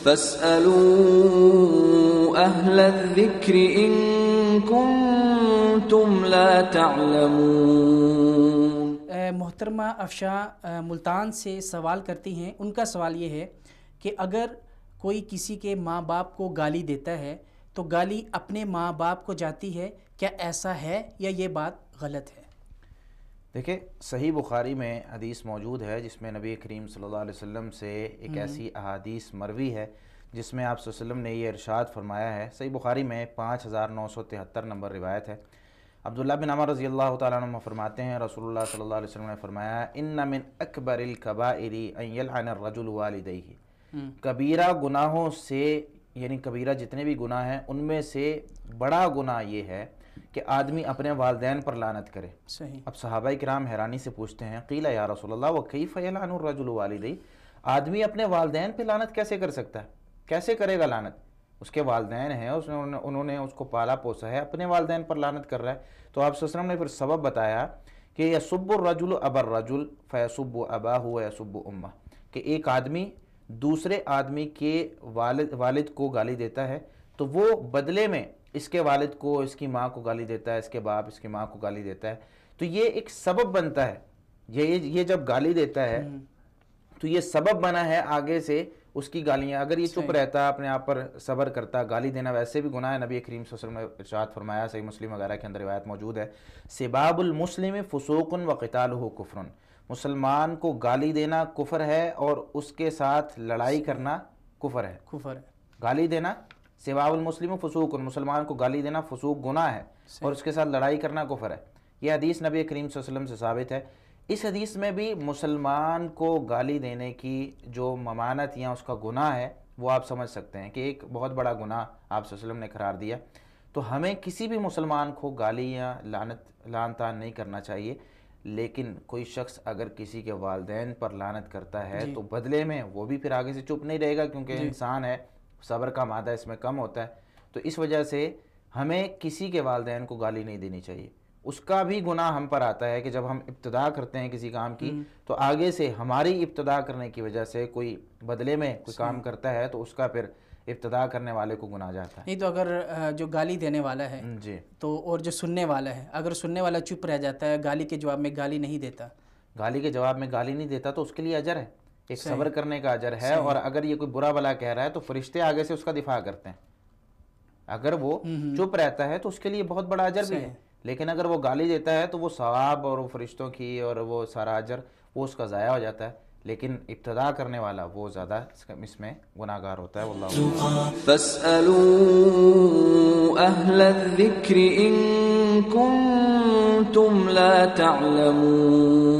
فاسألوا أهل الذكر إن كنتم لا تعلمون۔ محترمہ افشاں ملتان سے سوال کرتی ہیں، ان کا سوال یہ ہے کہ اگر کوئی کسی کے ماں باپ کو گالی دیتا ہے تو گالی اپنے ماں باپ کو جاتی ہے، کیا ایسا ہے یا یہ بات غلط ہے؟ دیکھیں، صحیح بخاری میں حدیث موجود ہے جس میں نبی کریم صلی اللہ علیہ وسلم سے ایک ایسی احادیث مروی ہے جس میں آپ صلی اللہ علیہ وسلم نے یہ ارشاد فرمایا ہے۔ صحیح بخاری میں 5973 نمبر روایت ہے۔ عبداللہ بن عمر رضی اللہ تعالیٰ عنہ فرماتے ہیں رسول اللہ صلی اللہ علیہ وسلم نے فرمایا ان من اکبر الکبائر ان یلعن الرجل والدیہ، کبیرہ گناہوں سے، یعنی کبیرہ جتنے بھی گناہ ہیں ان میں سے بڑا گناہ یہ ہے کہ آدمی اپنے والدین پر لعنت کرے۔ صحیح۔ اب صحابہ کرام حیرانی سے پوچھتے ہیں قیل یا رسول اللہ وکیف یلعن الرجل والدیہ، آدمی اپنے والدین پہ لعنت کیسے کر سکتا ہے، کیسے کرے گا لعنت؟ اس کے والدین ہیں، انہوں نے اس کو پالا پوسا ہے، اپنے والدین پر لعنت کر رہا ہے۔ تو آپ صلی اللہ علیہ وسلم نے پھر سبب بتایا کہ یسب الرجل ابا الرجل فیسب اباہ ویسب امہ، کہ ایک آدمی دوسرے آدمی کے والد کو گالی دیتا ہے تو وہ بدلے میں اس کے والد کو، اس کی ماں کو گالی دیتا ہے، اس کے باپ اس کی ماں کو گالی دیتا ہے، تو یہ ایک سبب بنتا ہے۔ یہ جب گالی دیتا ہے تو یہ سبب بنا ہے آگے سے اس کی گالیاں، اگر یہ چپ رہتا، اپنے آپ پر صبر کرتا، گالی دینا ویسے بھی گناہ ہے۔ نبی کریم صلی اللہ علیہ وسلم نے ارشاد فرمایا، صحیح مسلم وغیرہ کے اندر روایت موجود ہے، سباب المسلم فسوق وقتالہ کفر، مسلمان کو گالی دینا کفر ہے اور اس کے ساتھ لڑائی کرنا کفر ہے۔ گالی دینا، سباب المسلم فسوق، مسلمان کو گالی دینا فسوق گناہ ہے اور اس کے ساتھ لڑائی کرنا کفر ہے۔ یہ حدیث نبی کریم صلی اللہ علیہ وسلم سے ثابت ہے۔ اس حدیث میں بھی مسلمان کو گالی دینے کی جو ممانعت یا اس کا گناہ ہے وہ آپ سمجھ سکتے ہیں کہ ایک بہت بڑا گناہ آپ صلی اللہ علیہ وسلم نے قرار دیا۔ تو ہمیں کسی بھی مسلمان کو گالی یا لعن طعن نہیں کرنا چاہیے، لیکن کوئی شخص اگر کسی کے والدین پر لعنت کرتا ہے تو بدلے میں وہ بھی پھر آگے سے چپ نہیں رہے گا، کیونکہ انسان ہے، صبر کا مادہ اس میں کم ہوتا ہے، تو اس وجہ سے ہمیں کسی کے والدین کو گالی نہیں دینی چاہیے۔ اس کا بھی گناہ ہم پر آتا ہے کہ جب ہم ابتدا کرتے ہیں کسی کام کی تو آگے سے ہماری ابتدا کرنے کی وجہ سے کوئی بدلے میں کوئی کام کرتا ہے تو اس کا پھر ابتدا کرنے والے کو گناہ جاتا ہے۔ نہیں تو اگر جو گالی دینے والا ہے جی تو اور جو سننے والا ہے، اگر سننے والا چپ رہ جاتا ہے، گالی کے جواب میں گالی نہیں دیتا، گالی کے جواب میں گالی نہیں دیتا تو اس کے لیے اجر ہے، ایک صبر کرنے کا اجر ہے، اور اگر یہ کوئی برا بلا کہہ رہا ہے تو فرشتے آگے سے اس کا دفاع کرتے ہیں۔ اگر وہ چپ رہتا ہے تو اس کے لیے بہت بڑا اجر بھی ہے، لیکن اگر وہ گالی دیتا ہے تو وہ ثواب اور فرشتوں کی اور وہ سارا اجر وہ اس کا ضائع ہو جاتا ہے، لیکن ابتدا کرنے والا وہ زیادہ اس میں گناہگار ہوتا ہے۔ واللہ فاسألوا اہل الذکر ان کنتم لا تعلمون۔